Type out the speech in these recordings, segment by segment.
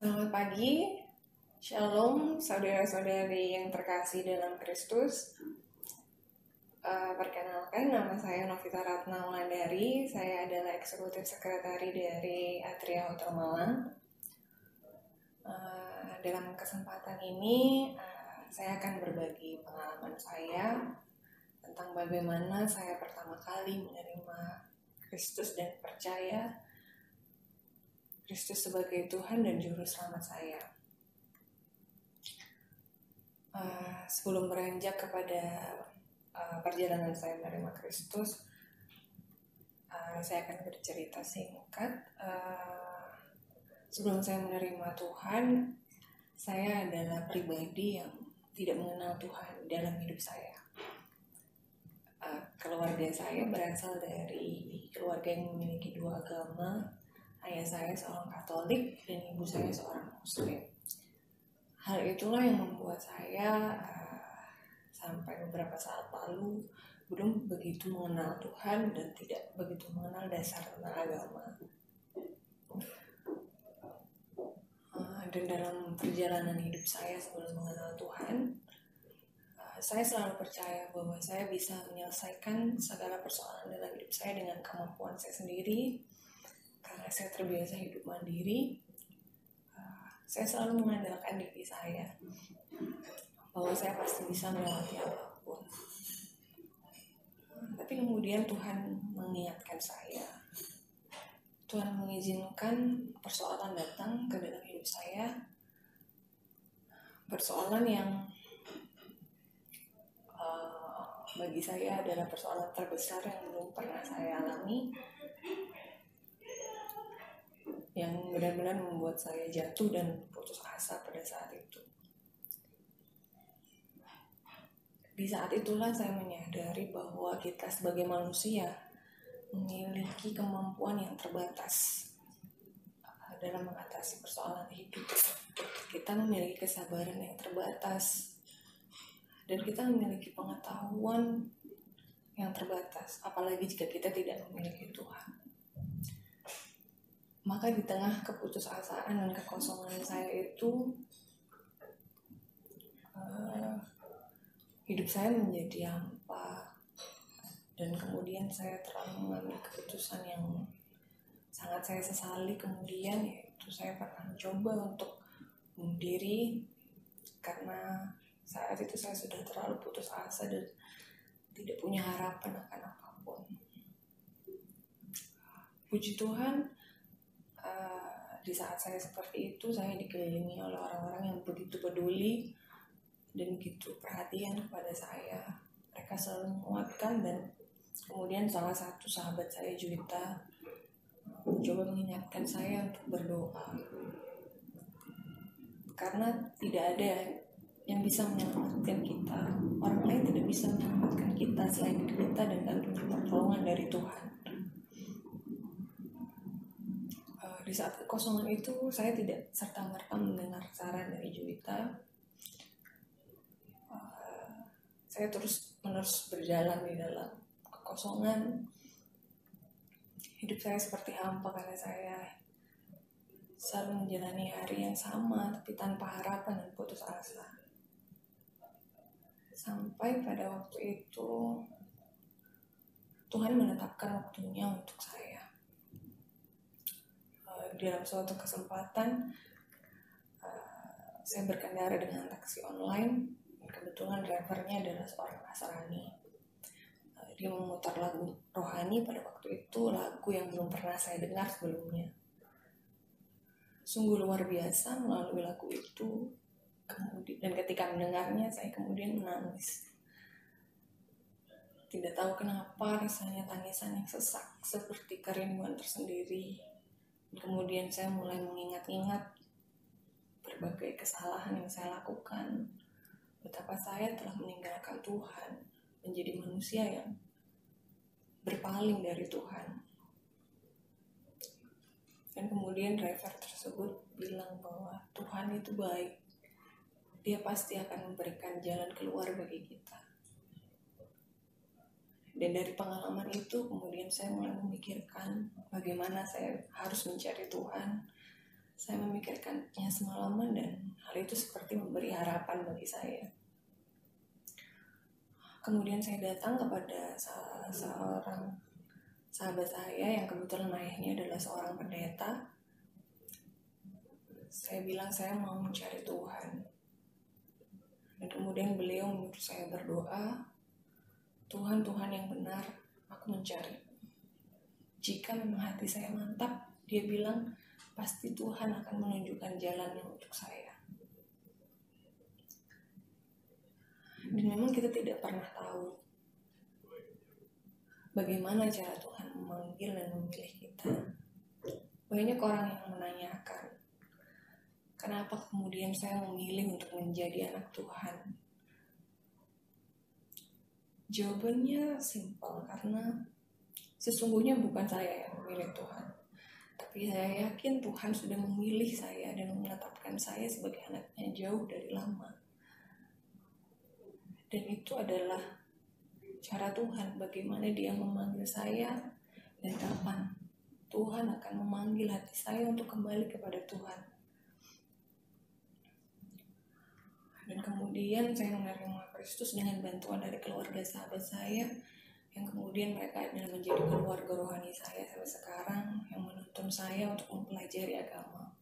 Selamat pagi, Shalom saudara-saudari yang terkasih dalam Kristus. Perkenalkan, nama saya Novita Ratna Wulandari. Saya adalah eksekutif sekretari dari Atria Hotel Malang. Dalam kesempatan ini saya akan berbagi pengalaman saya tentang bagaimana saya pertama kali menerima Kristus dan percaya Kristus sebagai Tuhan dan Juru Selamat saya. Sebelum beranjak kepada perjalanan saya menerima Kristus, saya akan bercerita singkat. Sebelum saya menerima Tuhan, saya adalah pribadi yang tidak mengenal Tuhan dalam hidup saya. Keluarga saya berasal dari keluarga yang memiliki dua agama. Ayah saya seorang Katolik dan ibu saya seorang Muslim. Hal itulah yang membuat saya sampai beberapa saat lalu belum begitu mengenal Tuhan dan tidak begitu mengenal dasar tentang agama. Dan dalam perjalanan hidup saya sebelum mengenal Tuhan, saya selalu percaya bahwa saya bisa menyelesaikan segala persoalan dalam hidup saya dengan kemampuan saya sendiri. Karena saya terbiasa hidup mandiri, saya selalu mengandalkan diri saya bahwa saya pasti bisa melewati apapun. Tapi kemudian Tuhan mengingatkan saya. Tuhan mengizinkan persoalan datang ke dalam hidup saya. Persoalan yang bagi saya adalah persoalan terbesar yang belum pernah saya alami, yang benar-benar membuat saya jatuh dan putus asa pada saat itu. Di saat itulah saya menyadari bahwa kita sebagai manusia memiliki kemampuan yang terbatas dalam mengatasi persoalan hidup. Kita memiliki kesabaran yang terbatas dan kita memiliki pengetahuan yang terbatas, apalagi jika kita tidak memiliki Tuhan. Maka di tengah keputusasaan dan kekosongan saya itu, hidup saya menjadi hampa. Dan kemudian saya telah mengambil keputusan yang sangat saya sesali kemudian, yaitu saya pernah mencoba untuk bunuh diri karena saat itu saya sudah terlalu putus asa dan tidak punya harapan akan apapun. Puji Tuhan, di saat saya seperti itu, saya dikelilingi oleh orang-orang yang begitu peduli dan begitu perhatian kepada saya. Mereka selalu menguatkan, dan kemudian salah satu sahabat saya, Juwita, mencoba mengingatkan saya untuk berdoa. Karena tidak ada yang bisa menyelamatkan kita. Orang lain tidak bisa menyelamatkan kita selain kita dan tentunya pertolongan dari Tuhan. Di saat kekosongan itu, saya tidak serta-merta mendengar saran dari Juwita. Saya terus-menerus berjalan di dalam kekosongan. Hidup saya seperti hampa karena saya selalu menjalani hari yang sama, tapi tanpa harapan dan putus asa. Sampai pada waktu itu, Tuhan menetapkan waktunya untuk saya. Dalam suatu kesempatan, saya berkendara dengan taksi online. Kebetulan drivernya adalah seorang Nasrani. Dia memutar lagu rohani pada waktu itu, lagu yang belum pernah saya dengar sebelumnya. Sungguh luar biasa melalui lagu itu. Dan ketika mendengarnya, saya kemudian menangis. Tidak tahu kenapa, rasanya tangisan yang sesak seperti kerinduan tersendiri. Kemudian saya mulai mengingat-ingat berbagai kesalahan yang saya lakukan. Betapa saya telah meninggalkan Tuhan, menjadi manusia yang berpaling dari Tuhan. Dan kemudian driver tersebut bilang bahwa Tuhan itu baik. Dia pasti akan memberikan jalan keluar bagi kita. Dan dari pengalaman itu kemudian saya mulai memikirkan bagaimana saya harus mencari Tuhan Saya memikirkannya semalaman dan hal itu seperti memberi harapan bagi saya. Kemudian saya datang kepada seorang sahabat saya yang kebetulan ayahnya adalah seorang pendeta. Saya bilang saya mau mencari Tuhan. Dan kemudian beliau menyuruh saya berdoa, Tuhan yang benar, aku mencari. Jika memang hati saya mantap, dia bilang, pasti Tuhan akan menunjukkan jalannya untuk saya. Dan memang kita tidak pernah tahu bagaimana cara Tuhan memanggil dan memilih kita. Banyak orang yang menanyakan, kenapa kemudian saya memilih untuk menjadi anak Tuhan? Jawabannya simpel, karena sesungguhnya bukan saya yang memilih Tuhan. Tapi saya yakin Tuhan sudah memilih saya dan menetapkan saya sebagai anaknya jauh dari lama. Dan itu adalah cara Tuhan, bagaimana Dia memanggil saya dan kapan Tuhan akan memanggil hati saya untuk kembali kepada Tuhan. Dan kemudian saya menerima Kristus dengan bantuan dari keluarga sahabat saya, yang kemudian mereka adalah menjadi keluarga rohani saya sampai sekarang, yang menuntun saya untuk mempelajari agama.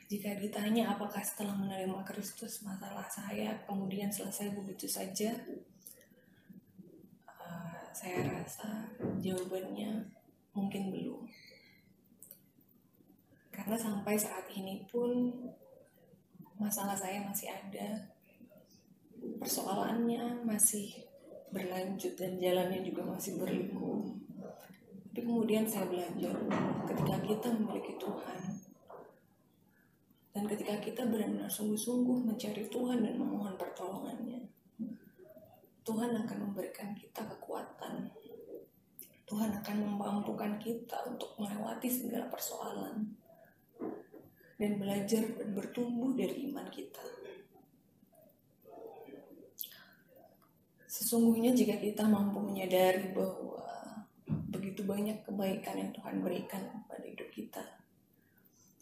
Jika ditanya apakah setelah menerima Kristus masalah saya kemudian selesai begitu saja, saya rasa jawabannya mungkin belum. Karena sampai saat ini pun masalah saya masih ada, persoalannya masih berlanjut dan jalannya juga masih berliku. Tapi kemudian saya belajar ketika kita memiliki Tuhan, dan ketika kita benar-benar sungguh-sungguh mencari Tuhan dan memohon pertolongannya, Tuhan akan memberikan kita kekuatan. Tuhan akan memampukan kita untuk melewati segala persoalan dan belajar dan bertumbuh dari iman kita. Sesungguhnya jika kita mampu menyadari bahwa begitu banyak kebaikan yang Tuhan berikan pada hidup kita,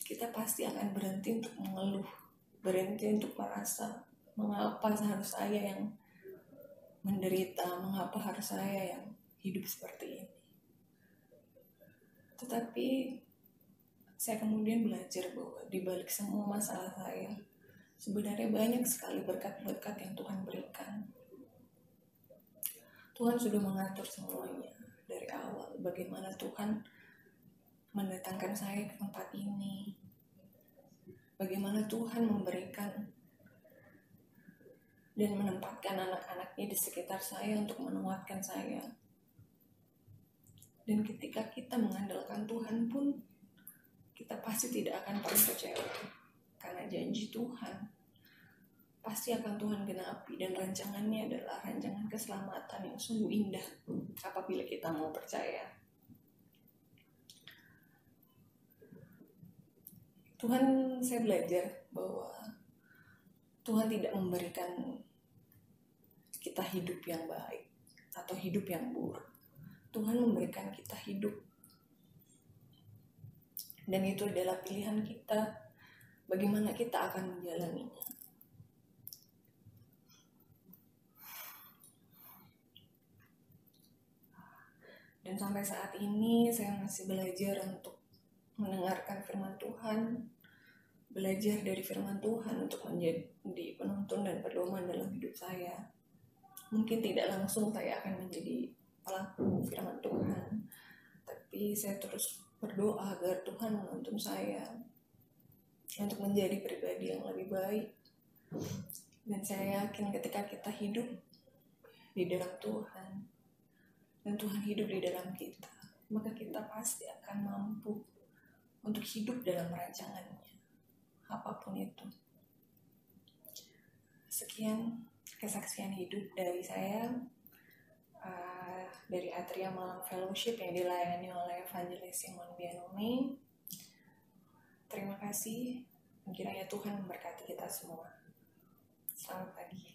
kita pasti akan berhenti untuk mengeluh, berhenti untuk merasa mengapa harus saya yang menderita, mengapa harus saya yang hidup seperti ini. Tetapi saya kemudian belajar bahwa di balik semua masalah saya, sebenarnya banyak sekali berkat-berkat yang Tuhan berikan. Tuhan sudah mengatur semuanya dari awal. Bagaimana Tuhan mendatangkan saya ke tempat ini, bagaimana Tuhan memberikan dan menempatkan anak-anaknya di sekitar saya untuk menguatkan saya. Dan ketika kita mengandalkan Tuhan pun, kita pasti tidak akan pernah kecewa, karena janji Tuhan pasti akan Tuhan genapi, dan rancangannya adalah rancangan keselamatan yang sungguh indah apabila kita mau percaya. Tuhan, saya belajar bahwa Tuhan tidak memberikan kita hidup yang baik atau hidup yang buruk. Tuhan memberikan kita hidup, dan itu adalah pilihan kita bagaimana kita akan menjalaninya. Dan sampai saat ini saya masih belajar untuk mendengarkan firman Tuhan, belajar dari firman Tuhan untuk menjadi penuntun dan pedoman dalam hidup saya. Mungkin tidak langsung saya akan menjadi pelaku firman Tuhan, tapi saya terus berdoa agar Tuhan menuntun saya untuk menjadi pribadi yang lebih baik. Dan saya yakin ketika kita hidup di dalam Tuhan dan Tuhan hidup di dalam kita, maka kita pasti akan mampu untuk hidup dalam rancangannya, apapun itu. Sekian kesaksian hidup dari saya, dari Atria Malang Fellowship yang dilayani oleh Evangelis Simon Bianumi. Terima kasih, kiranya Tuhan memberkati kita semua. Selamat pagi.